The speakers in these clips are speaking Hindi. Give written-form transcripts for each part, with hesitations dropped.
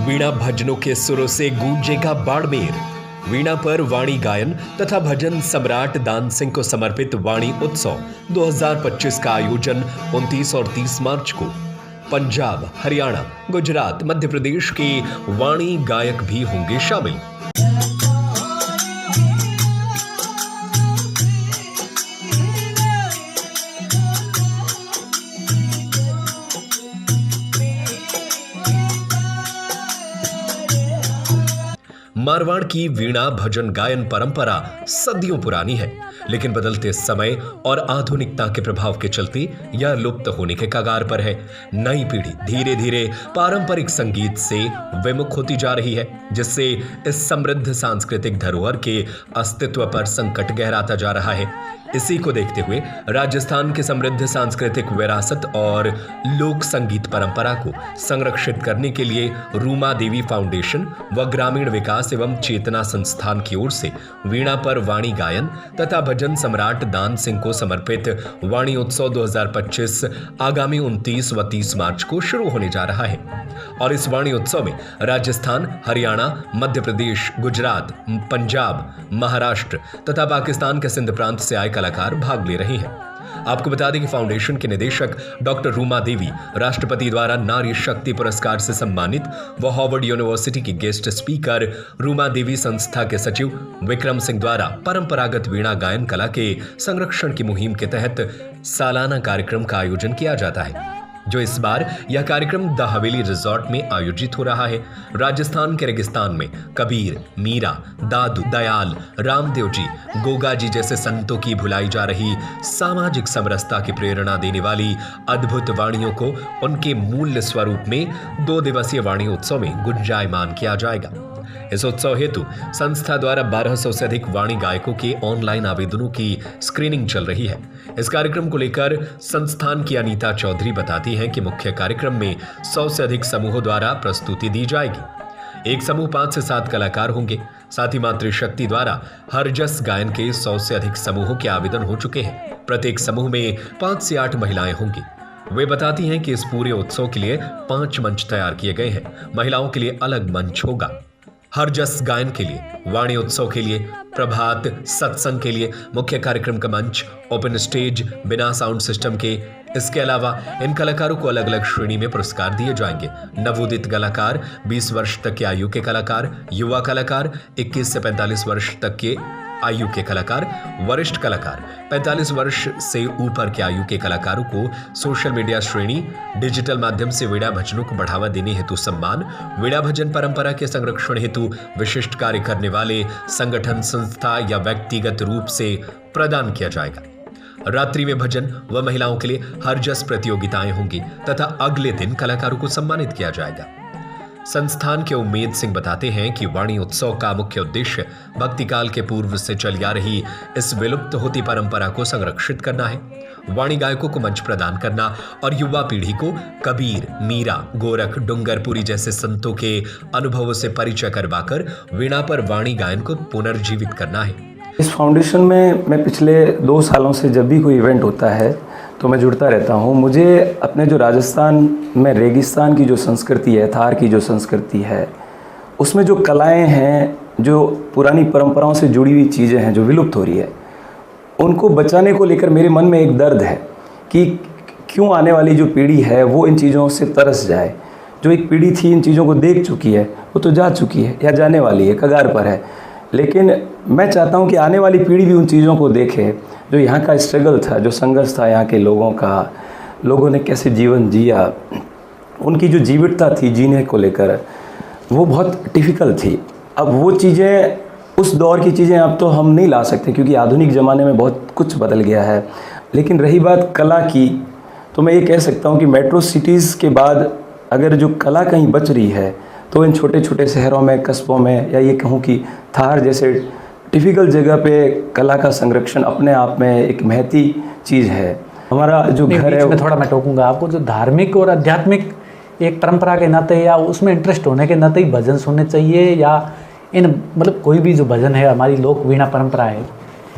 वीणा भजनों के सुरों से गूंजेगा बाड़मेर। वीणा पर वाणी गायन तथा भजन सम्राट दान सिंह को समर्पित वाणी उत्सव 2025 का आयोजन 29 और 30 मार्च को पंजाब, हरियाणा, गुजरात, मध्य प्रदेश के वाणी गायक भी होंगे शामिल। मारवाड़ की वीणा भजन गायन परंपरा सदियों पुरानी है, लेकिन बदलते समय और आधुनिकता के प्रभाव के चलते यह लुप्त होने के कगार पर है। नई पीढ़ी धीरे धीरे पारंपरिक संगीत से विमुख होती जा रही है, जिससे इस समृद्ध सांस्कृतिक धरोहर के अस्तित्व पर संकट गहराता जा रहा है। इसी को देखते हुए राजस्थान की समृद्ध सांस्कृतिक विरासत और लोक संगीत परंपरा को संरक्षित करने के लिए रूमा देवी फाउंडेशन व ग्रामीण विकास एवं चेतना संस्थान की ओर से वीणा पर वाणी गायन तथा भजन सम्राट दान सिंह को समर्पित वाणी उत्सव 2025 आगामी 29 व 30 मार्च को शुरू होने जा रहा है। और इस वाणी उत्सव में राजस्थान, हरियाणा, मध्य प्रदेश, गुजरात, पंजाब, महाराष्ट्र तथा पाकिस्तान के सिंध प्रांत से आए कलाकार भाग ले रहे हैं। आपको बता दें कि फाउंडेशन के निदेशक डॉक्टर रूमा देवी राष्ट्रपति द्वारा नारी शक्ति पुरस्कार से सम्मानित व हार्वर्ड यूनिवर्सिटी की गेस्ट स्पीकर रूमा देवी संस्था के सचिव विक्रम सिंह द्वारा परंपरागत वीणा गायन कला के संरक्षण की मुहिम के तहत सालाना कार्यक्रम का आयोजन किया जाता है, जो इस बार यह कार्यक्रम द हवेली रिजॉर्ट में आयोजित हो रहा है। राजस्थान के रेगिस्तान में कबीर, मीरा, दादू, दयाल, रामदेव जी, गोगा जी जैसे संतों की भुलाई जा रही सामाजिक समरसता की प्रेरणा देने वाली अद्भुत वाणियों को उनके मूल स्वरूप में 2 दिवसीय वाणी उत्सव में गुंजायमान किया जाएगा। इस उत्सव हेतु संस्था द्वारा 1200 से अधिक वाणी गायकों के ऑनलाइन आवेदनों की स्क्रीनिंग चल रही है। इस कार्यक्रम को लेकर संस्थान की अनीता चौधरी बताती हैं कि मुख्य कार्यक्रम में 100 से अधिक समूहों द्वारा प्रस्तुति दी जाएगी। एक समूह 5 से 7 कलाकार होंगे। साथ ही मातृशक्ति द्वारा हरजस गायन के 100 से अधिक समूहों के आवेदन हो चुके हैं। प्रत्येक समूह में 5 से 8 महिलाएं होंगी। वे बताती हैं कि इस पूरे उत्सव के लिए 5 मंच तैयार किए गए हैं। महिलाओं के लिए अलग मंच होगा। हरजस गायन के लिए, वाणी उत्सव के लिए, प्रभात सत्संग के लिए मुख्य कार्यक्रम का मंच, ओपन स्टेज बिना साउंड सिस्टम के। इसके अलावा इन कलाकारों को अलग अलग श्रेणी में पुरस्कार दिए जाएंगे। नवोदित कलाकार, 20 वर्ष तक के आयु के कलाकार, युवा कलाकार, 21 से 45 वर्ष तक के आयु के कलाकार, वरिष्ठ कलाकार, 45 वर्ष से ऊपर के आयु के कलाकारों को सोशल मीडिया श्रेणी, डिजिटल माध्यम से वीणा भजनों को बढ़ावा देने हेतु सम्मान, वीणा भजन परंपरा के संरक्षण हेतु विशिष्ट कार्य करने वाले संगठन, संस्था या व्यक्तिगत रूप से प्रदान किया जाएगा। रात्रि में भजन व महिलाओं के लिए हरजस प्रतियोगिताएं होंगी तथा अगले दिन कलाकारों को सम्मानित किया जाएगा। संस्थान के उम्मेद सिंह बताते हैं कि वाणी उत्सव का मुख्य उद्देश्य भक्तिकाल के पूर्व से चली आ रही इस विलुप्त होती परंपरा को संरक्षित करना है, वाणी गायकों को मंच प्रदान करना और युवा पीढ़ी को कबीर, मीरा, गोरख, डूंगरपुरी जैसे संतों के अनुभवों से परिचय करवाकर वीणा पर वाणी गायन को पुनर्जीवित करना है। इस फाउंडेशन में मैं पिछले 2 सालों से जब भी कोई इवेंट होता है तो मैं जुड़ता रहता हूँ। मुझे अपने जो राजस्थान में रेगिस्तान की जो संस्कृति है, थार की जो संस्कृति है, उसमें जो कलाएं हैं, जो पुरानी परंपराओं से जुड़ी हुई चीज़ें हैं जो विलुप्त हो रही है, उनको बचाने को लेकर मेरे मन में एक दर्द है कि क्यों आने वाली जो पीढ़ी है वो इन चीज़ों से तरस जाए। जो एक पीढ़ी थी इन चीज़ों को देख चुकी है, वो तो जा चुकी है या जाने वाली है, कगार पर है। लेकिन मैं चाहता हूँ कि आने वाली पीढ़ी भी उन चीज़ों को देखे जो यहाँ का स्ट्रगल था, जो संघर्ष था यहाँ के लोगों का, लोगों ने कैसे जीवन जिया, उनकी जो जीवितता थी जीने को लेकर, वो बहुत डिफ़िकल्ट थी। अब वो चीज़ें, उस दौर की चीज़ें अब तो हम नहीं ला सकते क्योंकि आधुनिक ज़माने में बहुत कुछ बदल गया है। लेकिन रही बात कला की, तो मैं ये कह सकता हूँ कि मेट्रो सिटीज़ के बाद अगर जो कला कहीं बच रही है तो इन छोटे छोटे शहरों में, कस्बों में, या ये कहूँ कि थार जैसे डिफ़िकल्ट जगह पे कला का संरक्षण अपने आप में एक महती चीज़ है। हमारा जो घर है, मैं थोड़ा मैं टोकूंगा आपको, जो धार्मिक और आध्यात्मिक एक परंपरा के नाते या उसमें इंटरेस्ट होने के नाते ही भजन सुनने चाहिए, या इन मतलब कोई भी जो भजन है, हमारी लोक वीणा परंपरा है,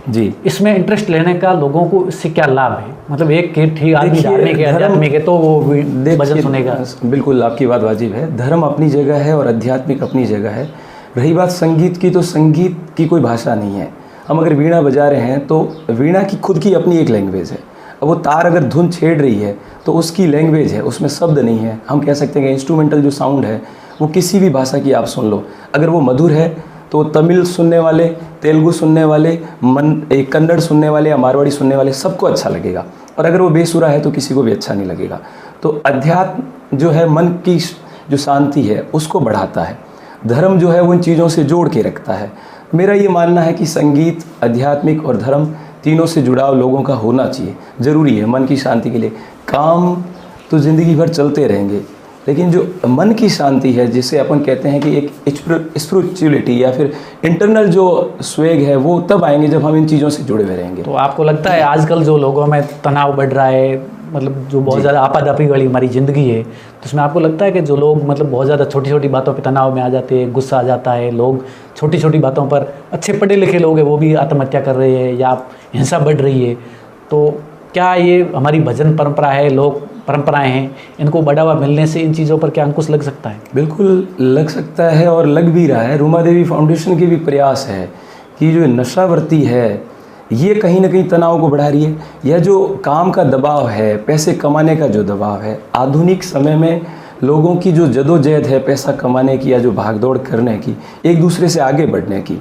जी। इसमें इंटरेस्ट लेने का लोगों को इससे क्या लाभ है? मतलब एक के ठीक आदमी देखिए, धार्मिक है, धर्म- आध्यात्मिक है तो वो भजन देखिए, सुनेगा। बिल्कुल आपकी बात वाजिब है। धर्म अपनी जगह है और आध्यात्मिक अपनी जगह है। रही बात संगीत की, तो संगीत की कोई भाषा नहीं है। हम अगर वीणा बजा रहे हैं तो वीणा की खुद की अपनी एक लैंग्वेज है। अब वो तार अगर धुन छेड़ रही है तो उसकी लैंग्वेज है, उसमें शब्द नहीं है। हम कह सकते हैं कि इंस्ट्रूमेंटल जो साउंड है वो किसी भी भाषा की आप सुन लो, अगर वो मधुर है तो तमिल सुनने वाले, तेलुगु सुनने वाले, कन्नड़ सुनने वाले या मारवाड़ी सुनने वाले सबको अच्छा लगेगा। और अगर वो बेसुरा है तो किसी को भी अच्छा नहीं लगेगा। तो अध्यात्म जो है मन की जो शांति है उसको बढ़ाता है। धर्म जो है वो इन चीज़ों से जोड़ के रखता है। मेरा ये मानना है कि संगीत, आध्यात्मिक और धर्म तीनों से जुड़ाव लोगों का होना चाहिए, ज़रूरी है मन की शांति के लिए। काम तो ज़िंदगी भर चलते रहेंगे, लेकिन जो मन की शांति है, जिसे अपन कहते हैं कि एक स्पिरिचुअलिटी या फिर इंटरनल जो स्वेग है, वो तब आएंगे जब हम इन चीज़ों से जुड़े हुए रहेंगे। तो आपको लगता है आजकल जो लोगों में तनाव बढ़ रहा है, मतलब जो बहुत ज़्यादा आपाधापी वाली हमारी ज़िंदगी है, तो उसमें आपको लगता है कि जो लोग मतलब बहुत ज़्यादा छोटी छोटी बातों पे तनाव में आ जाते हैं, गुस्सा आ जाता है, लोग छोटी छोटी बातों पर, अच्छे पढ़े लिखे लोग हैं वो भी आत्महत्या कर रहे हैं या हिंसा बढ़ रही है, तो क्या ये हमारी भजन परंपरा है, लोक परंपराएं हैं, इनको बढ़ावा मिलने से इन चीज़ों पर क्या अंकुश लग सकता है? बिल्कुल लग सकता है और लग भी रहा है। रूमा देवी फाउंडेशन के भी प्रयास है कि जो नशावर्ती है ये कहीं ना कहीं तनाव को बढ़ा रही है। यह जो काम का दबाव है, पैसे कमाने का जो दबाव है, आधुनिक समय में लोगों की जो जदोजहद है पैसा कमाने की या जो भागदौड़ करने की, एक दूसरे से आगे बढ़ने की,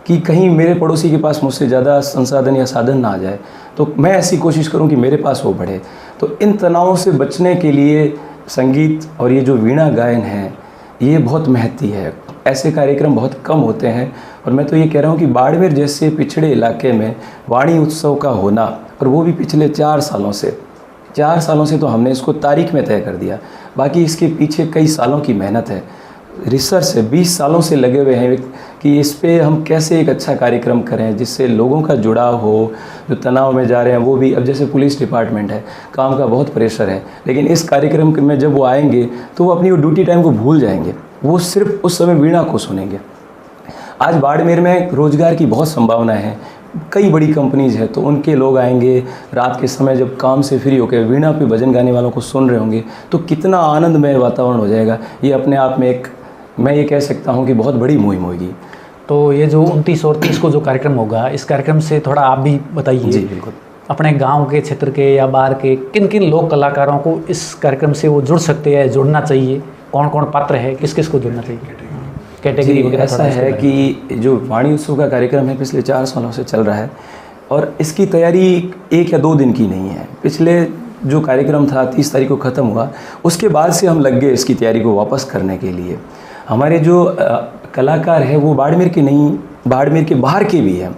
कि कहीं मेरे पड़ोसी के पास मुझसे ज़्यादा संसाधन या साधन ना आ जाए तो मैं ऐसी कोशिश करूं कि मेरे पास वो बढ़े। तो इन तनावों से बचने के लिए संगीत और ये जो वीणा गायन है ये बहुत महत्ती है। ऐसे कार्यक्रम बहुत कम होते हैं और मैं तो ये कह रहा हूँ कि बाड़मेर जैसे पिछड़े इलाके में वाणी उत्सव का होना, और वो भी पिछले 4 सालों से तो हमने इसको तारीख में तय कर दिया। बाकी इसके पीछे कई सालों की मेहनत है, रिसर्च है, 20 सालों से लगे हुए हैं कि इस पे हम कैसे एक अच्छा कार्यक्रम करें जिससे लोगों का जुड़ाव हो, जो तनाव में जा रहे हैं वो भी। अब जैसे पुलिस डिपार्टमेंट है, काम का बहुत प्रेशर है, लेकिन इस कार्यक्रम में जब वो आएंगे तो वो अपनी वो ड्यूटी टाइम को भूल जाएंगे, वो सिर्फ उस समय वीणा को सुनेंगे। आज बाड़मेर में रोजगार की बहुत संभावना है, कई बड़ी कंपनीज है, तो उनके लोग आएंगे रात के समय जब काम से फ्री होकर वीणा पे भजन गाने वालों को सुन रहे होंगे, तो कितना आनंदमय वातावरण हो जाएगा। ये अपने आप में एक, मैं ये कह सकता हूँ कि बहुत बड़ी मुहिम होगी। तो ये जो 29 और 30 को जो कार्यक्रम होगा, इस कार्यक्रम से थोड़ा आप भी बताइए। जी बिल्कुल। अपने गांव के क्षेत्र के या बाहर के किन किन लोक कलाकारों को इस कार्यक्रम से वो जुड़ सकते हैं, जुड़ना चाहिए, कौन कौन पात्र है, किस किस को जुड़ना चाहिए, कैटेगरी वगैरह? ऐसा है कि जो वाणी उत्सव का कार्यक्रम है पिछले 4 सालों से चल रहा है और इसकी तैयारी 1 या 2 दिन की नहीं है। पिछले जो कार्यक्रम था 30 तारीख को ख़त्म हुआ, उसके बाद से हम लग गए इसकी तैयारी को वापस करने के लिए। हमारे जो कलाकार हैं वो बाड़मेर के नहीं, बाड़मेर के बाहर के भी हैं।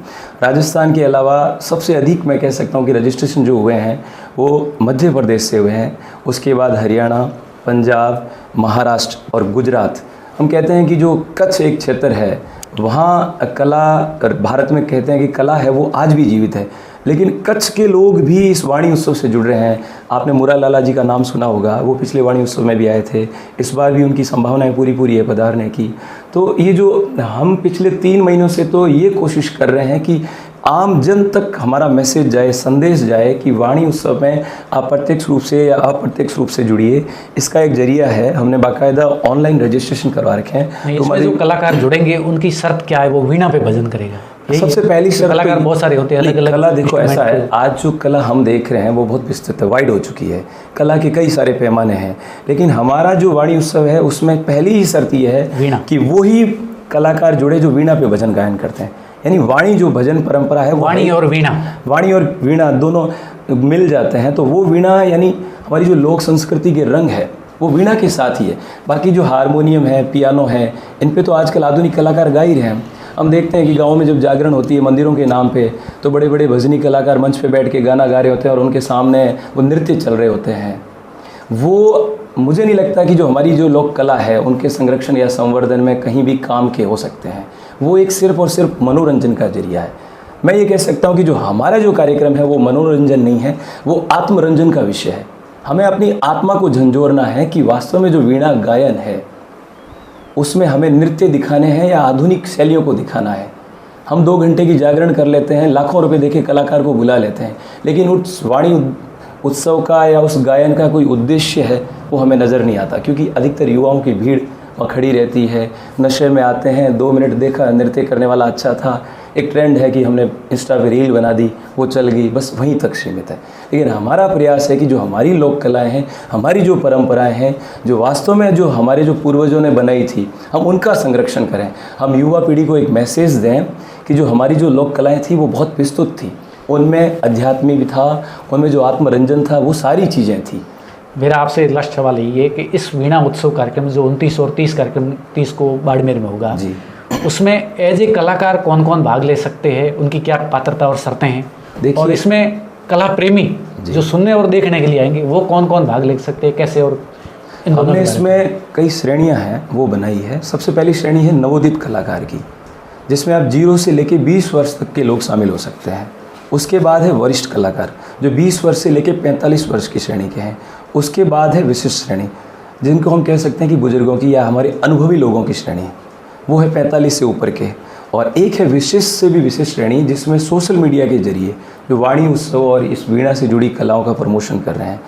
राजस्थान के अलावा सबसे अधिक मैं कह सकता हूँ कि रजिस्ट्रेशन जो हुए हैं वो मध्य प्रदेश से हुए हैं, उसके बाद हरियाणा, पंजाब, महाराष्ट्र और गुजरात। हम कहते हैं कि जो कच्छ एक क्षेत्र है वहाँ कला, भारत में कहते हैं कि कला है वो आज भी जीवित है, लेकिन कच्छ के लोग भी इस वाणी उत्सव से जुड़ रहे हैं। आपने मुरा लाला जी का नाम सुना होगा, वो पिछले वाणी उत्सव में भी आए थे, इस बार भी उनकी संभावनाएं पूरी है पधारने की। तो ये जो हम पिछले 3 महीनों से तो ये कोशिश कर रहे हैं कि आम जन तक हमारा मैसेज जाए, संदेश जाए कि वाणी उत्सव में आप प्रत्यक्ष रूप से या अप्रत्यक्ष रूप से जुड़िए। इसका एक जरिया है, हमने बाकायदा ऑनलाइन रजिस्ट्रेशन करवा रखे हैं। तो जो कलाकार जुड़ेंगे उनकी शर्त क्या है? वो वीणा पे भजन करेगा? सबसे पहली शर्त, कलाकार बहुत सारे होते हैं, अलग अलग कला। देखो ऐसा है, आज जो कला हम देख रहे हैं वो बहुत विस्तृत है, वाइड हो चुकी है, कला के कई सारे पैमाने हैं, लेकिन हमारा जो वाणी उत्सव है उसमें पहली ही शर्त ये है कि वो ही कलाकार जुड़े जो वीणा पे भजन गायन करते हैं। यानी वाणी जो भजन परंपरा है, वाणी और वीणा दोनों मिल जाते हैं, तो वो वीणा यानी हमारी जो लोक संस्कृति के रंग है वो वीणा के साथ ही है। बाकी जो हारमोनियम है, पियानो है, इन पे तो आजकल आधुनिक कलाकार गा ही रहे हैं। हम देखते हैं कि गाँव में जब जागरण होती है मंदिरों के नाम पे, तो बड़े बड़े भजनी कलाकार मंच पे बैठ के गाना गा रहे होते हैं और उनके सामने वो नृत्य चल रहे होते हैं। वो मुझे नहीं लगता कि जो हमारी जो लोक कला है उनके संरक्षण या संवर्धन में कहीं भी काम के हो सकते हैं। वो एक सिर्फ और सिर्फ मनोरंजन का जरिया है। मैं ये कह सकता हूँ कि जो हमारा जो कार्यक्रम है वो मनोरंजन नहीं है, वो आत्मरंजन का विषय है। हमें अपनी आत्मा को झंझोरना है कि वास्तव में जो वीणा गायन है उसमें हमें नृत्य दिखाने हैं या आधुनिक शैलियों को दिखाना है। हम 2 घंटे की जागरण कर लेते हैं, लाखों रुपए देके कलाकार को बुला लेते हैं, लेकिन उस वाणी उत्सव का या उस गायन का कोई उद्देश्य है वो हमें नज़र नहीं आता, क्योंकि अधिकतर युवाओं की भीड़ वहाँ खड़ी रहती है, नशे में आते हैं। 2 मिनट देखा, नृत्य करने वाला अच्छा था, एक ट्रेंड है कि हमने इंस्टा पे रील बना दी, वो चल गई, बस वहीं तक सीमित है। लेकिन हमारा प्रयास है कि जो हमारी लोक कलाएँ हैं, हमारी जो परंपराएं हैं, जो वास्तव में जो हमारे जो पूर्वजों ने बनाई थी, हम उनका संरक्षण करें। हम युवा पीढ़ी को एक मैसेज दें कि जो हमारी जो लोक कलाएँ थी वो बहुत विस्तृत थी, उनमें अध्यात्म भी था, उनमें जो आत्मरंजन था, वो सारी चीज़ें थी। मेरा आपसे लास्ट सवाल ये है कि इस वीणा उत्सव कार्यक्रम जो 29 और 30 को बाड़मेर में होगा जी, उसमें एज ए कलाकार कौन कौन भाग ले सकते हैं, उनकी क्या पात्रता और शर्तें हैं? देखिए, और इसमें कला प्रेमी जो सुनने और देखने के लिए आएंगे वो कौन कौन भाग ले सकते हैं, कैसे? और हमने इसमें कई श्रेणियां हैं वो बनाई है। सबसे पहली श्रेणी है नवोदित कलाकार की, जिसमें आप 0 से लेकर 20 वर्ष तक के लोग शामिल हो सकते हैं। उसके बाद है वरिष्ठ कलाकार, जो 20 वर्ष से लेकर 45 वर्ष की श्रेणी के हैं। उसके बाद है विशिष्ट श्रेणी, जिनको हम कह सकते हैं कि बुजुर्गों की या हमारे अनुभवी लोगों की श्रेणी, वो है 45 से ऊपर के। और एक है विशिष्ट से भी विशिष्ट श्रेणी, जिसमें सोशल मीडिया के जरिए जो वाणी उत्सव और इस वीणा से जुड़ी कलाओं का प्रमोशन कर रहे हैं।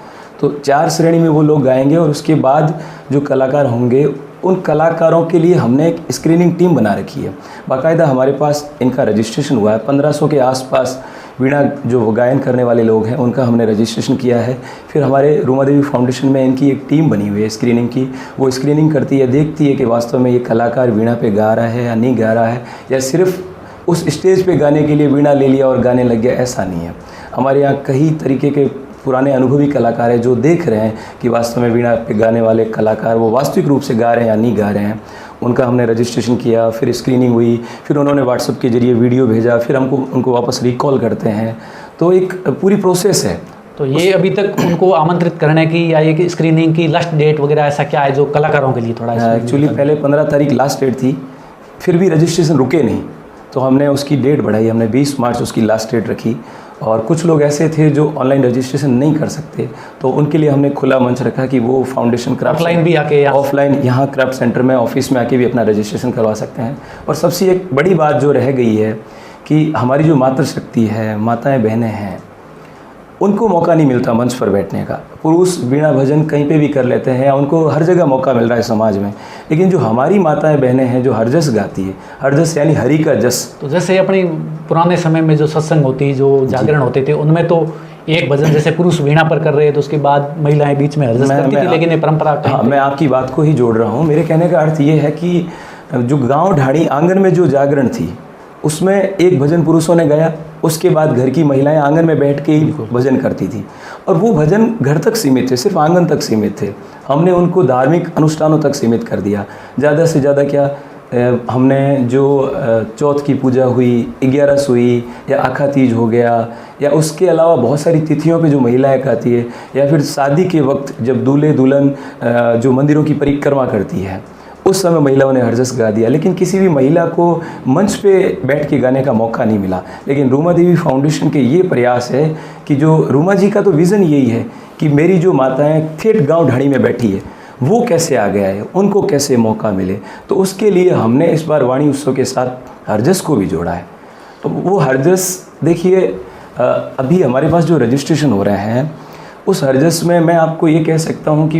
तो 4 श्रेणी में वो लोग गाएंगे। और उसके बाद जो कलाकार होंगे, उन कलाकारों के लिए हमने एक स्क्रीनिंग टीम बना रखी है। बाकायदा हमारे पास इनका रजिस्ट्रेशन हुआ है। 1500 के आसपास वीणा जो गायन करने वाले लोग हैं उनका हमने रजिस्ट्रेशन किया है। फिर हमारे रूमा देवी फाउंडेशन में इनकी एक टीम बनी हुई है स्क्रीनिंग की। वो स्क्रीनिंग करती है, देखती है कि वास्तव में ये कलाकार वीणा पे गा रहा है या नहीं गा रहा है, या सिर्फ उस स्टेज पे गाने के लिए वीणा ले लिया और गाने लग गया, ऐसा नहीं है। हमारे यहाँ कई तरीके के पुराने अनुभवी कलाकार हैं जो देख रहे हैं कि वास्तव में वीणा पे गाने वाले कलाकार वो वास्तविक रूप से गा रहे हैं या नहीं गा रहे हैं। उनका हमने रजिस्ट्रेशन किया, फिर स्क्रीनिंग हुई, फिर उन्होंने व्हाट्सएप के जरिए वीडियो भेजा, फिर हमको उनको वापस रिकॉल करते हैं। तो एक पूरी प्रोसेस है। तो ये अभी तक उनको आमंत्रित करने की या ये स्क्रीनिंग की लास्ट डेट वगैरह ऐसा क्या है जो कलाकारों के लिए थोड़ा? एक्चुअली पहले 15 तारीख लास्ट डेट थी, फिर भी रजिस्ट्रेशन रुके नहीं, तो हमने उसकी डेट बढ़ाई। हमने 20 मार्च उसकी लास्ट डेट रखी। और कुछ लोग ऐसे थे जो ऑनलाइन रजिस्ट्रेशन नहीं कर सकते, तो उनके लिए हमने खुला मंच रखा कि वो फाउंडेशन क्राफ्ट ऑफलाइन भी आके ऑफलाइन यहाँ क्राफ्ट सेंटर में ऑफिस में आके भी अपना रजिस्ट्रेशन करवा सकते हैं। और सबसे एक बड़ी बात जो रह गई है कि हमारी जो मातृशक्ति है, माताएं बहनें हैं, उनको मौका नहीं मिलता मंच पर बैठने का। पुरुष वीणा भजन कहीं पे भी कर लेते हैं, उनको हर जगह मौका मिल रहा है समाज में, लेकिन जो हमारी माताएं बहनें हैं जो हरजस गाती है, हरजस यानी हरि का जस। तो जैसे अपनी पुराने समय में जो सत्संग होती, जो जागरण होते थे, उनमें तो एक भजन जैसे पुरुष वीणा पर कर रहे हैं तो उसके बाद महिलाएं बीच में हरजस करती थी, लेकिन ये परंपरा हाँ, मैं आपकी बात को ही जोड़ रहा हूँ। मेरे कहने का अर्थ ये है कि जो गाँव ढाणी आंगन में जो जागरण थी, उसमें एक भजन पुरुषों ने गाया, उसके बाद घर की महिलाएं आंगन में बैठ के ही भजन करती थी। और वो भजन घर तक सीमित थे, सिर्फ आंगन तक सीमित थे। हमने उनको धार्मिक अनुष्ठानों तक सीमित कर दिया। ज़्यादा से ज़्यादा क्या हमने जो चौथ की पूजा हुई, 11 हुई, या आखा तीज हो गया, या उसके अलावा बहुत सारी तिथियों पे जो महिलाएं गाती है, या फिर शादी के वक्त जब दूल्हे दुल्हन जो मंदिरों की परिक्रमा करती है, उस समय महिलाओं ने हरजस गा दिया। लेकिन किसी भी महिला को मंच पे बैठ के गाने का मौका नहीं मिला। लेकिन रूमा देवी फाउंडेशन के ये प्रयास है कि जो रूमा जी का तो विज़न यही है कि मेरी जो माताएं ठेठ गांव ढाणी में बैठी है, वो कैसे आ गया है, उनको कैसे मौका मिले। तो उसके लिए हमने इस बार वाणी उत्सव के साथ हरजस को भी जोड़ा है। तो वो हरजस देखिए, अभी हमारे पास जो रजिस्ट्रेशन हो रहे हैं, उस हरजस में मैं आपको ये कह सकता हूँ कि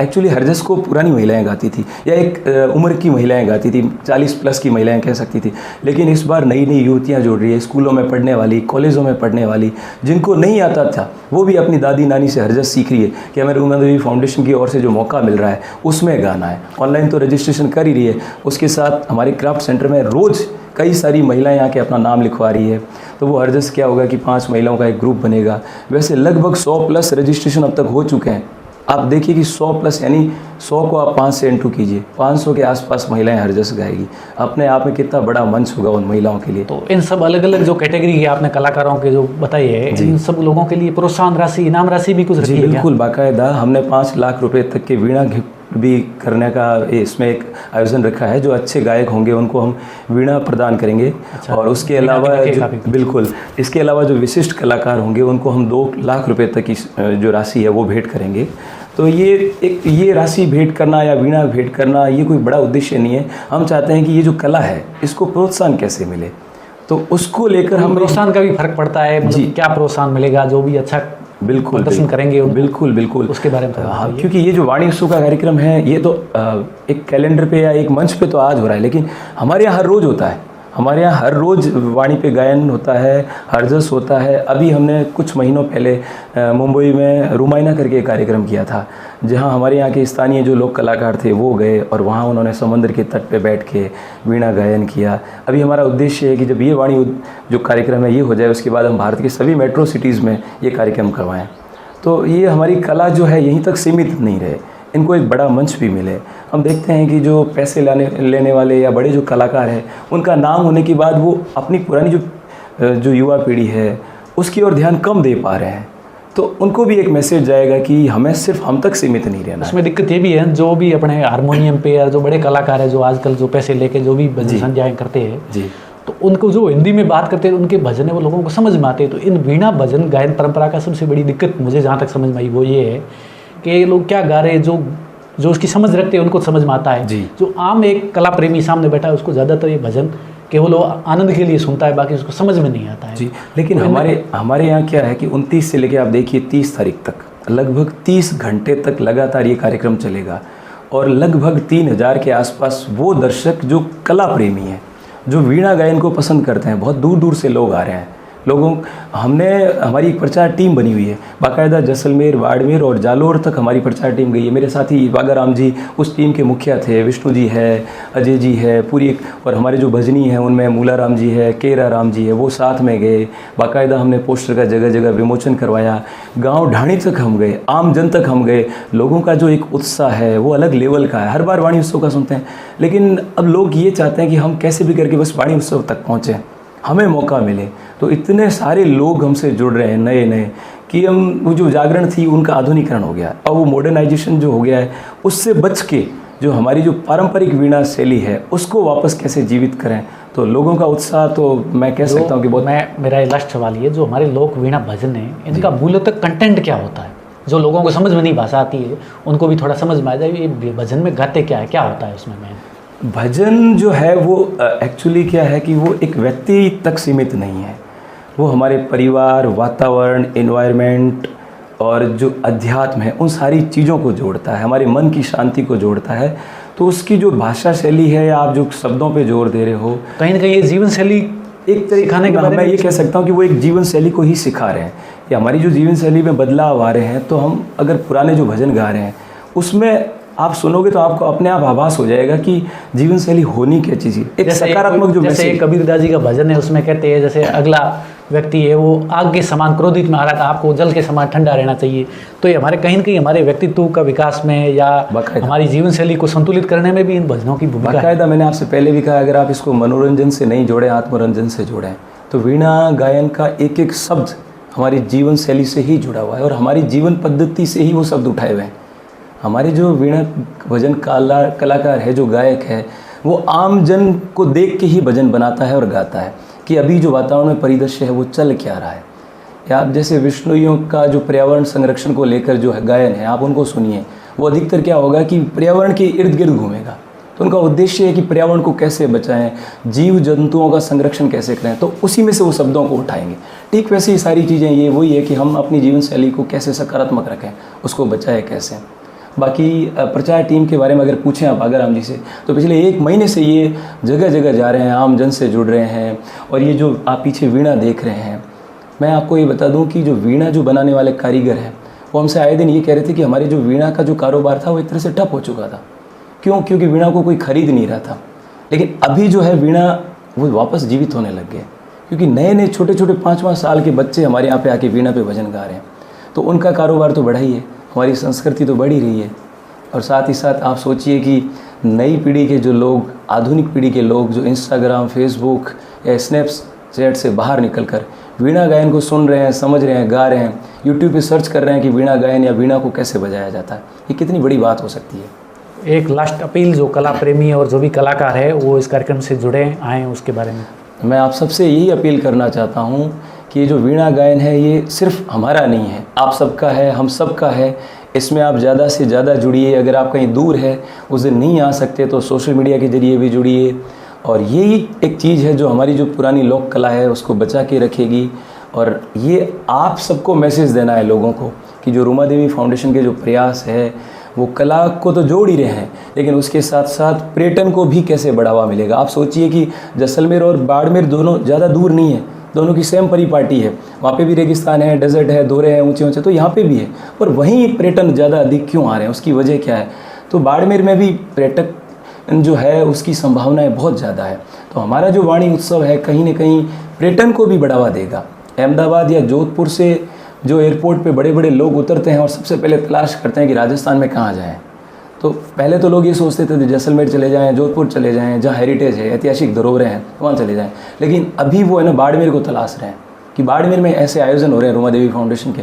एक्चुअली हरजस को पुरानी महिलाएं गाती थी, या एक उम्र की महिलाएं गाती थी, 40 प्लस की महिलाएं कह सकती थी। लेकिन इस बार नई नई युवतियाँ जोड़ रही है, स्कूलों में पढ़ने वाली, कॉलेजों में पढ़ने वाली, जिनको नहीं आता था वो भी अपनी दादी नानी से हरजस सीख रही है कि हमें रूमा देवी फाउंडेशन की ओर से जो मौका मिल रहा है उसमें गाना है। ऑनलाइन तो रजिस्ट्रेशन कर ही रही है, उसके साथ हमारे क्राफ्ट सेंटर में रोज़ कई सारी महिलाएं आके अपना नाम लिखवा रही है। तो वो हरजस क्या होगा कि 5 महिलाओं का एक ग्रुप बनेगा। वैसे लगभग 100 प्लस रजिस्ट्रेशन अब तक हो चुके हैं। आप देखिए कि 100 प्लस यानी 100 को आप 5 से इंटू कीजिए, 500 के आसपास महिलाएं हरजस गाएगी। अपने आप में कितना बड़ा मंच होगा उन महिलाओं के लिए। तो इन सब अलग अलग जो कैटेगरी की आपने कलाकारों के जो बताई है, इन सब लोगों के लिए प्रोत्साहन राशि, इनाम राशि भी कुछ रखी है? बिल्कुल, बाकायदा हमने 5 लाख रुपए तक के वीणा गिफ्ट भी करने का इसमें एक आयोजन रखा है। जो अच्छे गायक होंगे उनको हम वीणा प्रदान करेंगे। अच्छा, और उसके अलावा बिल्कुल, इसके अलावा जो विशिष्ट कलाकार होंगे उनको हम 2 लाख रुपए तक की जो राशि है वो भेंट करेंगे। तो ये राशि भेंट करना या वीणा भेंट करना ये कोई बड़ा उद्देश्य नहीं है। हम चाहते हैं कि ये जो कला है इसको प्रोत्साहन कैसे मिले। तो उसको लेकर हम प्रोत्साहन का भी फर्क पड़ता है, मतलब क्या प्रोत्साहन मिलेगा जो भी अच्छा बिल्कुल प्रदर्शन करेंगे बिल्कुल उसके बारे में हाँ, क्योंकि ये जो वाणी उत्सव का कार्यक्रम है ये तो एक कैलेंडर पे या एक मंच पे तो आज हो रहा है, लेकिन हमारे यहाँ हर रोज़ होता है। हमारे यहाँ हर रोज़ वाणी पे गायन होता है, हरजस होता है। अभी हमने कुछ महीनों पहले मुंबई में रुमायना करके एक कार्यक्रम किया था, जहाँ हमारे यहाँ के स्थानीय जो लोक कलाकार थे वो गए और वहाँ उन्होंने समुद्र के तट पे बैठ के वीणा गायन किया। अभी हमारा उद्देश्य है कि जब ये वाणी जो कार्यक्रम है ये हो जाए, उसके बाद हम भारत के सभी मेट्रो सिटीज़ में ये कार्यक्रम करवाएँ। तो ये हमारी कला जो है यहीं तक सीमित नहीं रहे, इनको एक बड़ा मंच भी मिले। हम देखते हैं कि जो पैसे लेने वाले या बड़े जो कलाकार हैं, उनका नाम होने के बाद वो अपनी पुरानी जो युवा पीढ़ी है उसकी ओर ध्यान कम दे पा रहे हैं। तो उनको भी एक मैसेज जाएगा कि हमें सिर्फ हम तक सीमित नहीं रहना। उसमें दिक्कत ये भी है, जो भी अपने हारमोनियम पे या जो बड़े कलाकार है जो आजकल जो पैसे लेके जो भी भजन संध्याएं करते हैं जी, तो उनको जो हिंदी में बात करते हैं उनके भजन है वो लोगों को समझ में आते हैं। तो इन वीणा भजन गायन परंपरा का सबसे बड़ी दिक्कत मुझे जहाँ तक समझ में आई वो ये है कि ये लोग क्या गा रहे हैं, जो उसकी समझ रखते हैं उनको समझ में आता है। जो आम एक कला प्रेमी सामने बैठा है उसको ज़्यादातर ये भजन केवल वो आनंद के लिए सुनता है, बाकी उसको समझ में नहीं आता है जी। लेकिन हमारे यहाँ क्या है कि 29 से लेकर आप देखिए 30 तारीख तक लगभग 30 घंटे तक लगातार ये कार्यक्रम चलेगा और लगभग 3000 के आसपास वो दर्शक जो कला प्रेमी हैं, जो वीणा गायन को पसंद करते हैं, बहुत दूर दूर से लोग आ रहे हैं। हमारी एक प्रचार टीम बनी हुई है, बाकायदा जैसलमेर, बाड़मेर और जालोर तक हमारी प्रचार टीम गई है। मेरे साथी बागाराम जी उस टीम के मुखिया थे, विष्णु जी है, अजय जी है, पूरी और हमारे जो भजनी हैं उनमें मूलाराम जी है, केरा राम जी है, वो साथ में गए। बाकायदा हमने पोस्टर का जगह जगह विमोचन करवाया, गाँव ढाणी तक हम गए, आम जन तक हम गए। लोगों का जो एक उत्साह है वो अलग लेवल का है। हर बार वाणी उत्सव का सुनते हैं, लेकिन अब लोग ये चाहते हैं कि हम कैसे भी करके बस वाणी उत्सव तक पहुँचें, हमें मौका मिले। तो इतने सारे लोग हमसे जुड़ रहे हैं नए कि हम वो जो जागरण थी उनका आधुनिकरण हो गया और वो मॉडर्नाइजेशन जो हो गया है उससे बच के जो हमारी जो पारंपरिक वीणा शैली है उसको वापस कैसे जीवित करें। तो लोगों का उत्साह तो मैं कह सकता हूँ कि बहुत। मेरा लास्ट सवाल ये, जो हमारे लोक वीणा भजन है इनका मूलतः कंटेंट क्या होता है, जो लोगों को समझ में नहीं भाषा आती है उनको भी थोड़ा समझ में आ जाए ये भजन में गाते क्या है, क्या होता है उसमें। मैं भजन जो है वो एक्चुअली क्या है कि वो एक व्यक्ति तक सीमित नहीं है, वो हमारे परिवार, वातावरण, एनवायरनमेंट और जो अध्यात्म है उन सारी चीज़ों को जोड़ता है, हमारे मन की शांति को जोड़ता है। तो उसकी जो भाषा शैली है, आप जो शब्दों पे जोर दे रहे हो, कहीं ना कहीं ये जीवन शैली एक तरीके खाने के बारे में मैं ये कह सकता हूँ कि वो एक जीवन शैली को ही सिखा रहे हैं। या हमारी जो जीवन शैली में बदलाव आ रहे हैं, तो हम अगर पुराने जो भजन गा रहे हैं उसमें आप सुनोगे तो आपको अपने आप आभास हो जाएगा कि जीवन शैली होनी क्या चीज़ है। एक सकारात्मक जो जैसे कबीरदास जी का भजन है उसमें कहते हैं जैसे अगला व्यक्ति है वो आग के समान क्रोधित में आ रहा था, आपको जल के समान ठंडा रहना चाहिए। तो ये हमारे कहीं ना कहीं हमारे व्यक्तित्व का विकास में या हमारी जीवन शैली को संतुलित करने में भी इन भजनों की भूमिका है। मैंने आपसे पहले भी कहा, अगर आप इसको मनोरंजन से नहीं जोड़ें, आत्मरंजन से जोड़ें, तो वीणा गायन का एक एक शब्द हमारी जीवन शैली से ही जुड़ा हुआ है और हमारी जीवन पद्धति से ही वो शब्द उठाए हुए हैं। हमारे जो वीणा भजन कलाकार है, जो गायक है, वो आम जन को देख के ही भजन बनाता है और गाता है कि अभी जो वातावरण में परिदृश्य है वो चल क्या रहा है। या आप जैसे विष्णुइयों का जो पर्यावरण संरक्षण को लेकर जो गायन है, आप उनको सुनिए, वो अधिकतर क्या होगा कि पर्यावरण के इर्द गिर्द घूमेगा। तो उनका उद्देश्य है कि पर्यावरण को कैसे बचाएं, जीव जंतुओं का संरक्षण कैसे करें, तो उसी में से वो शब्दों को उठाएंगे। ठीक वैसे ही सारी चीज़ें ये वही है कि हम अपनी जीवन शैली को कैसे सकारात्मक रखें, उसको बचाएं कैसे। बाकी प्रचार टीम के बारे में अगर पूछें आप बागाराम जी से, तो पिछले 1 महीने से ये जगह जगह जा रहे हैं, आम जन से जुड़ रहे हैं। और ये जो आप पीछे वीणा देख रहे हैं, मैं आपको ये बता दूं कि जो वीणा जो बनाने वाले कारीगर हैं वो हमसे आए दिन ये कह रहे थे कि हमारे जो वीणा का जो कारोबार था वो एक तरह से ठप हो चुका था। क्यों? क्योंकि वीणा को कोई खरीद नहीं रहा था। लेकिन अभी जो है वीणा वो वापस जीवित होने लग गए, क्योंकि नए नए छोटे छोटे 5-5 साल के बच्चे हमारे यहाँ पे आके वीणा पे भजन गा रहे हैं। तो उनका कारोबार तो बढ़ा ही है, हमारी संस्कृति तो बढ़ ही रही है। और साथ ही साथ आप सोचिए कि नई पीढ़ी के जो लोग, आधुनिक पीढ़ी के लोग जो इंस्टाग्राम, फेसबुक या स्नैपचैट से बाहर निकलकर वीणा गायन को सुन रहे हैं, समझ रहे हैं, गा रहे हैं, यूट्यूब पे सर्च कर रहे हैं कि वीणा गायन या वीणा को कैसे बजाया जाता है, ये कितनी बड़ी बात हो सकती है। एक लास्ट अपील, जो कला प्रेमी और जो भी कलाकार है वो इस कार्यक्रम से जुड़े आएँ, उसके बारे में मैं आप सबसे यही अपील करना चाहता हूँ कि ये जो वीणा गायन है ये सिर्फ हमारा नहीं है, आप सबका है, हम सबका है। इसमें आप ज़्यादा से ज़्यादा जुड़िए। अगर आप कहीं दूर है, उस दिन नहीं आ सकते, तो सोशल मीडिया के ज़रिए भी जुड़िए और यही एक चीज़ है जो हमारी जो पुरानी लोक कला है उसको बचा के रखेगी। और ये आप सबको मैसेज देना है लोगों को कि जो रूमा देवी फाउंडेशन के जो प्रयास है वो कला को तो जोड़ ही रहे हैं, लेकिन उसके साथ साथ पर्यटन को भी कैसे बढ़ावा मिलेगा। आप सोचिए कि जैसलमेर और बाड़मेर दोनों ज़्यादा दूर नहीं है, दोनों की सेम परिपाटी है, वहाँ पे भी रेगिस्तान है, डेजर्ट है, दोरे हैं ऊंचे ऊंचे, तो यहाँ पे भी है, और वहीं पर्यटन ज़्यादा अधिक क्यों आ रहे हैं, उसकी वजह क्या है। तो बाड़मेर में भी पर्यटक जो है उसकी संभावनाएं बहुत ज़्यादा है। तो हमारा जो वाणी उत्सव है कहीं ना कहीं पर्यटन को भी बढ़ावा देगा। अहमदाबाद या जोधपुर से जो एयरपोर्ट पे बड़े बड़े लोग उतरते हैं और सबसे पहले तलाश करते हैं कि राजस्थान में कहाँ जाएं, तो पहले तो लोग ये सोचते थे जैसलमेर चले जाएं, जोधपुर चले जाएं, जहाँ हेरिटेज है, ऐतिहासिक धरोहरें हैं, वहाँ चले जाएं। लेकिन अभी वो है ना बाड़मेर को तलाश रहे हैं कि बाड़मेर में ऐसे आयोजन हो रहे हैं रूमा देवी फाउंडेशन के।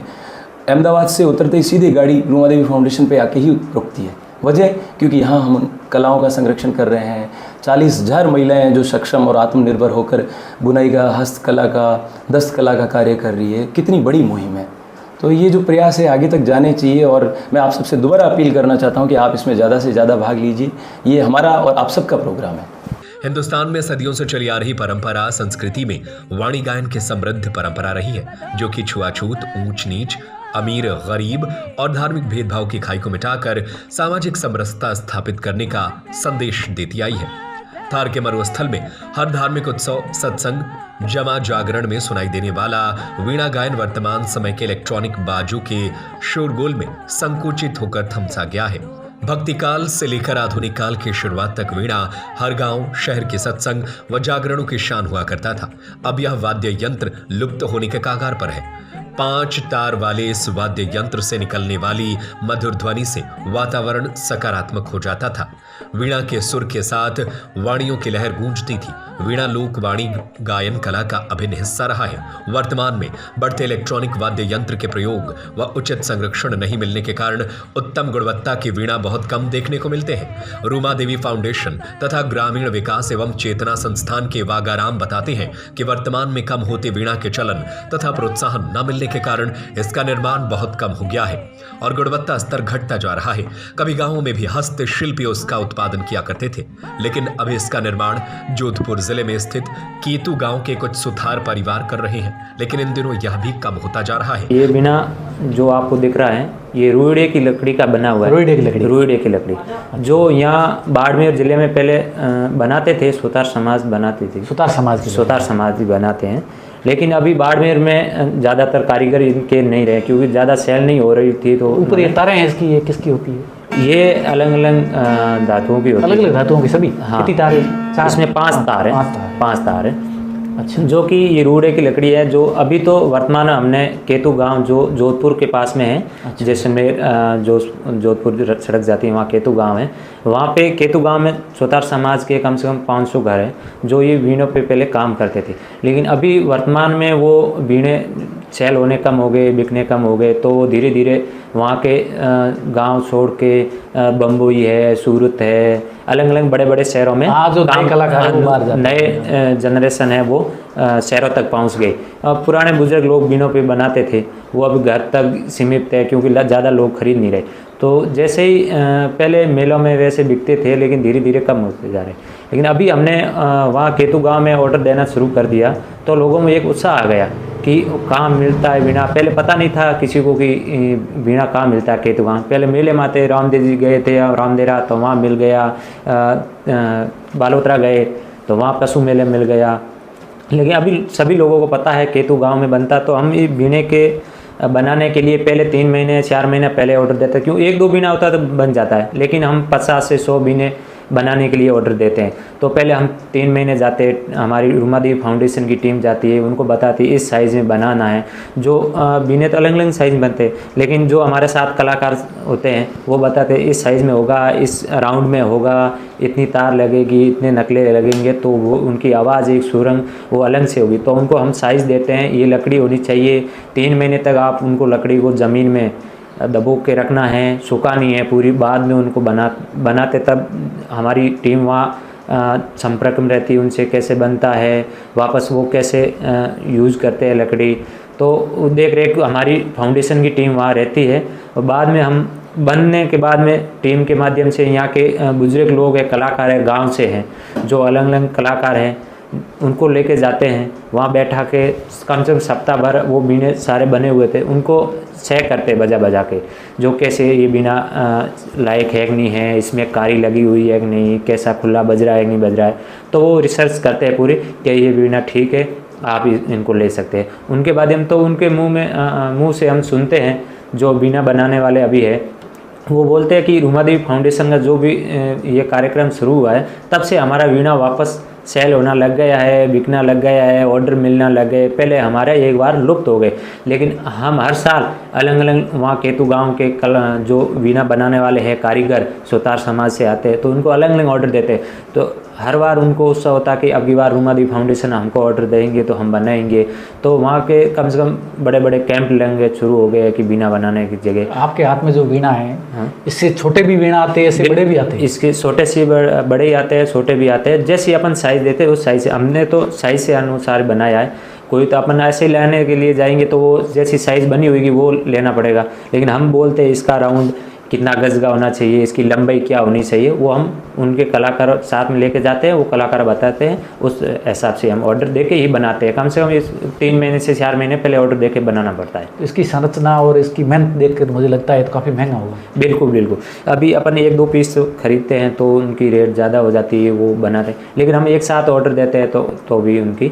अहमदाबाद से उतरते ही सीधे गाड़ी रूमा देवी फाउंडेशन पे आके ही रुकती है। वजह क्योंकि यहाँ हम कलाओं का संरक्षण कर रहे हैं। 40,000 महिलाएं हैं जो सक्षम और आत्मनिर्भर होकर बुनाई का, हस्तकला का, दस्तकला का कार्य कर रही है। कितनी बड़ी मुहिम है। तो ये जो प्रयास है आगे तक जाने चाहिए, और मैं आप सबसे दोबारा अपील करना चाहता हूँ कि आप इसमें ज़्यादा से ज़्यादा भाग लीजिए। ये हमारा और आप सबका प्रोग्राम है। हिंदुस्तान में सदियों से चली आ रही परंपरा संस्कृति में वाणी गायन की समृद्ध परंपरा रही है, जो कि छुआछूत, ऊंच नीच, अमीर गरीब और धार्मिक भेदभाव की खाई को मिटाकर सामाजिक समरसता स्थापित करने का संदेश देती आई है। थार के मरुस्थल में हर धार्मिक उत्सव, सत्संग, जमा जागरण में सुनाई देने वाला वीणा गायन वर्तमान समय के इलेक्ट्रॉनिक बाजू के शोरगुल में संकुचित होकर थमसा गया है। भक्ति काल से लेकर आधुनिक काल की शुरुआत तक वीणा हर गांव, शहर के सत्संग व जागरणों की शान हुआ करता था। अब यह वाद्य यंत्र लुप्त होने के कगार पर है। 5 तार वाले इस वाद्य यंत्र से निकलने वाली मधुर ध्वनि से वातावरण सकारात्मक हो जाता था। वीणा के सुर के साथ वाणियों की लहर गूंजती थी। वीणा लोक वाणी गायन कला का अभिन्न हिस्सा रहा है। वर्तमान में बढ़ते इलेक्ट्रॉनिक वाद्य यंत्र के प्रयोग व उचित संरक्षण नहीं मिलने के कारण उत्तम गुणवत्ता की वीणा बहुत कम देखने को मिलते हैं। रूमा देवी फाउंडेशन तथा ग्रामीण विकास एवं चेतना संस्थान के वागाराम बताते हैं कि वर्तमान में कम होते वीणा के चलन तथा प्रोत्साहन न मिलने के कारण इसका निर्माण बहुत कम हो गया है और गुणवत्ता स्तर घटता जा रहा है। कभी गांवों में भी हस्तशिल्पी उसका उत्पादन किया करते थे, लेकिन अभी इसका निर्माण जोधपुर जिले में स्थित केतु गांव के कुछ सुथार परिवार कर रहे हैं, लेकिन इन दिनों यह भी कम होता जा रहा है। ये वीणा जो आपको दिख रहा है ये रुइड़े की लकड़ी का बना हुआ है। रुइड़े की लकड़ी जो यहाँ बाड़मेर जिले में पहले बनाते थे, सुतार समाज बनाती थी। सुतार समाज भी बनाते हैं, लेकिन अभी बाड़मेर में ज़्यादातर कारीगर इनके नहीं रहे क्योंकि ज़्यादा सेल नहीं हो रही थी। तो ऊपर ये तारें हैं इसकी, ये किसकी होती है? ये अलग अलग धातुओं की होती है। अलग अलग धातुओं की सभी? हाँ। कितनी तार है? इसमें 5 तार है। 5 तार है। अच्छा। जो कि ये रूड़े की लकड़ी है, जो अभी तो वर्तमान हमने केतु गांव जो जोधपुर के पास में है। अच्छा। जैसलमेर जो जोधपुर सड़क जाती है वहाँ केतु गांव है। वहाँ पे केतु गांव में सुतार समाज के कम से कम 500 घर हैं जो ये वीणों पे पहले काम करते थे, लेकिन अभी वर्तमान में वो वीणे सेल होने कम हो गए, बिकने कम हो गए, तो धीरे धीरे वहाँ के गांव छोड़ के बम्बई है, सूरत है, अलग अलग बड़े बड़े शहरों में जो नए कलाकार नए जनरेशन है वो शहरों तक पहुँच गए। अब पुराने बुजुर्ग लोग वीणों पे बनाते थे वो अब घर तक सीमित है क्योंकि ज़्यादा लोग खरीद नहीं रहे। तो जैसे ही पहले मेलों में वैसे बिकते थे, लेकिन धीरे धीरे कम होते जा रहे। लेकिन अभी हमने वहाँ केतु गांव में ऑर्डर देना शुरू कर दिया तो लोगों में एक उत्साह आ गया कि कहाँ मिलता है वीणा। पहले पता नहीं था किसी को कि वीणा कहाँ मिलता है केतु गांव। पहले मेले में आते, रामदेव जी गए थे रामदेरा तो वहाँ मिल गया, बालोतरा गए तो वहाँ पशु मेले मिल गया, लेकिन अभी सभी लोगों को पता है केतु गांव में बनता। तो हम ये वीणे के बनाने के लिए पहले 3 महीने 4 महीने पहले ऑर्डर देते हैं, क्यों 1-2 वीणा होता है तो बन जाता है, लेकिन हम 50 से 100 वीणे बनाने के लिए ऑर्डर देते हैं। तो पहले हम 3 महीने जाते, हमारी रूमा देवी फाउंडेशन की टीम जाती है, उनको बताती है इस साइज़ में बनाना है। जो वीणे तो अलग अलग साइज़ में बनते हैं, लेकिन जो हमारे साथ कलाकार होते हैं वो बताते हैं इस साइज़ में होगा, इस राउंड में होगा, इतनी तार लगेगी, इतने नकले लगेंगे, तो वो उनकी आवाज़ एक सुरंग वो अलग से होगी। तो उनको हम साइज़ देते हैं, ये लकड़ी होनी चाहिए। 3 महीने तक आप उनको लकड़ी को ज़मीन में दबो के रखना है, सुखानी है पूरी, बाद में उनको बनाते तब हमारी टीम वहाँ संपर्क में रहती है, उनसे कैसे बनता है, वापस वो कैसे यूज़ करते हैं लकड़ी। तो देख रेख हमारी फाउंडेशन की टीम वहाँ रहती है और बाद में हम बनने के बाद में टीम के माध्यम से यहाँ के बुजुर्ग लोग हैं, कलाकार हैं, गांव से हैं, जो अलग अलग कलाकार हैं, उनको लेके जाते हैं वहाँ बैठा के कम से कम सप्ताह भर वो बीने सारे बने हुए थे, उनको चेक करते बजा बजा के जो कैसे ये बीना लायक है कि नहीं है, इसमें कारी लगी हुई है कि नहीं, कैसा खुला बज रहा है कि नहीं बज रहा है। तो वो रिसर्च करते हैं पूरी कि ये बीना ठीक है, आप इनको ले सकते हैं। उनके बाद हम तो उनके मुंह से हम सुनते हैं, जो बीना बनाने वाले अभी है वो बोलते हैं कि रूमादेवी फाउंडेशन का जो भी ये कार्यक्रम शुरू हुआ है तब से हमारा वीणा वापस सेल होना लग गया है, बिकना लग गया है, ऑर्डर मिलना लग गए। पहले हमारे एक बार लुप्त हो गए, लेकिन हम हर साल अलग अलग वहाँ केतु गांव के जो वीणा बनाने वाले हैं कारीगर सुतार समाज से आते हैं, तो उनको अलग अलग ऑर्डर देते हैं। तो हर बार उनको उत्साह होता कि अगली बार रूमादेवी फाउंडेशन हमको ऑर्डर देंगे तो हम बनाएंगे। तो वहाँ के कम से कम बड़े बड़े कैंप लगने शुरू हो गए कि वीणा बनाने की जगह। आपके हाथ में जो वीणा है, हाँ। इससे छोटे भी वीणा आते हैं, इससे बड़े भी आते हैं? इसके छोटे से बड़े ही आते हैं, छोटे भी आते हैं, जैसे अपन साइज़ देते हैं उस साइज़ से। हमने तो साइज़ से अनुसार बनाया है। कोई तो अपन ऐसे लेने के लिए जाएंगे तो वो जैसी साइज़ बनी होगी वो लेना पड़ेगा, लेकिन हम बोलते हैं इसका राउंड कितना गज का होना चाहिए, इसकी लंबाई क्या होनी चाहिए, वो हम उनके कलाकार साथ में लेके जाते हैं, वो कलाकार बताते हैं, उस हिसाब से हम ऑर्डर देके ही बनाते हैं। कम से कम इस 3 महीने से 4 महीने पहले ऑर्डर देके बनाना पड़ता है। इसकी संरचना और इसकी मेहनत देख कर मुझे लगता है तो काफ़ी महंगा होगा। बिल्कुल बिल्कुल। अभी अपन 1-2 पीस खरीदते हैं तो उनकी रेट ज़्यादा हो जाती है, वो बनाते हैं, लेकिन हम एक साथ ऑर्डर देते हैं तो भी उनकी।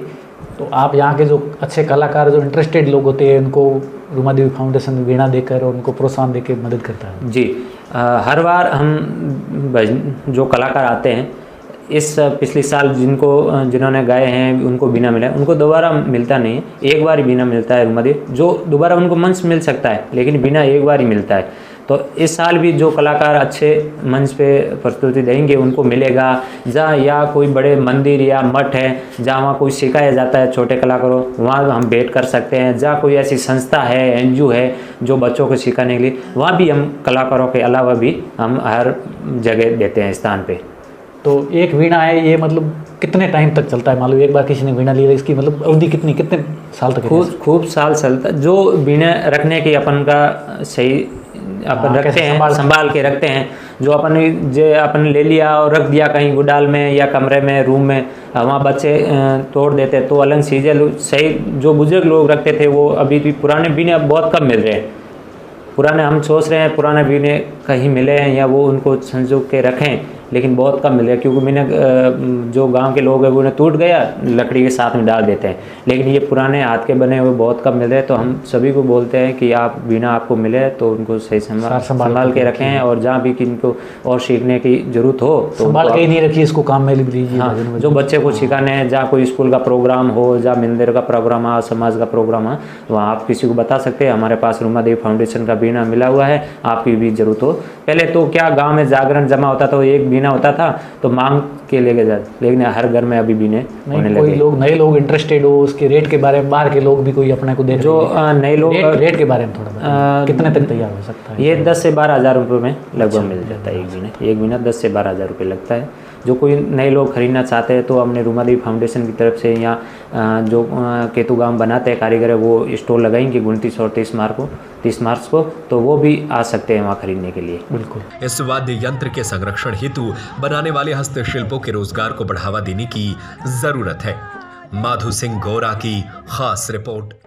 तो आप यहाँ के जो अच्छे कलाकार, जो इंटरेस्टेड लोग होते हैं, उनको रूमादेवी फाउंडेशन वीणा देकर और उनको प्रोत्साहन देकर मदद करता है? जी, हर बार हम जो कलाकार आते हैं, इस पिछले साल जिन्होंने गाए हैं उनको बीना मिला है, उनको दोबारा मिलता नहीं है, एक बार ही बीना मिलता है रूमादेवी। जो दोबारा उनको मंच मिल सकता है, लेकिन बीना एक बार ही मिलता है। तो इस साल भी जो कलाकार अच्छे मंच पे प्रस्तुति देंगे उनको मिलेगा। जहाँ या कोई बड़े मंदिर या मठ है जहाँ वहाँ कोई सिखाया जाता है छोटे कलाकारों, वहाँ हम भेंट कर सकते हैं। जहाँ कोई ऐसी संस्था है, एनजीओ है जो बच्चों को सिखाने के लिए, वहाँ भी हम कलाकारों के अलावा भी हम हर जगह देते हैं स्थान पे। तो एक वीणा है ये मतलब कितने टाइम तक चलता है? मान लो एक बार किसी ने वीणा लिया, इसकी मतलब अवधि कितने साल तक? खूब साल चलता। जो वीणा रखने की अपन का सही अपन रखते हैं, संभाल के रखते हैं। जो अपन ले लिया और रख दिया कहीं गुडाल में या कमरे में, रूम में, वहाँ बच्चे तोड़ देते तो अलग चीज़ें। सही जो बुजुर्ग लोग रखते थे वो अभी भी पुराने बीने अब बहुत कम मिल रहे हैं। पुराने हम सोच रहे हैं पुराने बीने कहीं मिले हैं या वो उनको संजो के रखें, लेकिन बहुत कम मिल रहा है, क्योंकि मैंने जो गांव के लोग हैं वो उन्हें टूट गया, लकड़ी के साथ में डाल देते हैं। लेकिन ये पुराने हाथ के बने हुए बहुत कम मिल रहे हैं। तो हम सभी को बोलते हैं कि आप बीना आपको मिले तो उनको सही संभाल के रखें, और जहाँ भी किनको और सीखने की जरूरत हो तो संभाल के ही नहीं रखिए, इसको काम में लिख दीजिए। हाँ, जो बच्चे को सिखाने हैं, जहाँ कोई स्कूल का प्रोग्राम हो, जहाँ मंदिर का प्रोग्राम हो, समाज का प्रोग्राम हो, वहाँ आप किसी को बता सकते हैं हमारे पास रूमादेवी फाउंडेशन का बीना मिला हुआ है, आपकी भी जरूरत हो। पहले तो क्या गाँव में जागरण जमा होता था, एक बीना होता था तो मांग के लेके जाते, लेकिन हर घर में अभी बीने होने लगे। कोई लोग नए लोग इंटरेस्टेड हो, उसके रेट के बारे में बाहर के लोग भी कोई अपने को देख, जो नए लोग रेट के बारे में थोड़ा कितने तक तैयार हो सकता है? ये 10 से 12 हज़ार रुपये में लगभग मिल जाता है एक बीना 10 से 12 हज़ार रुपये लगता है। जो कोई नए लोग खरीदना चाहते हैं तो हमने रूमादेवी फाउंडेशन की तरफ से यहाँ जो केतु गांव बनाते हैं कारीगर है, वो स्टॉल लगाएंगे 29 और 30 मार्च को, तो वो भी आ सकते हैं वहाँ खरीदने के लिए। बिल्कुल। इस वाद्य यंत्र के संरक्षण हेतु बनाने वाले हस्तशिल्पों के रोजगार को बढ़ावा देने की जरूरत है। माधु सिंह गोरा की खास रिपोर्ट।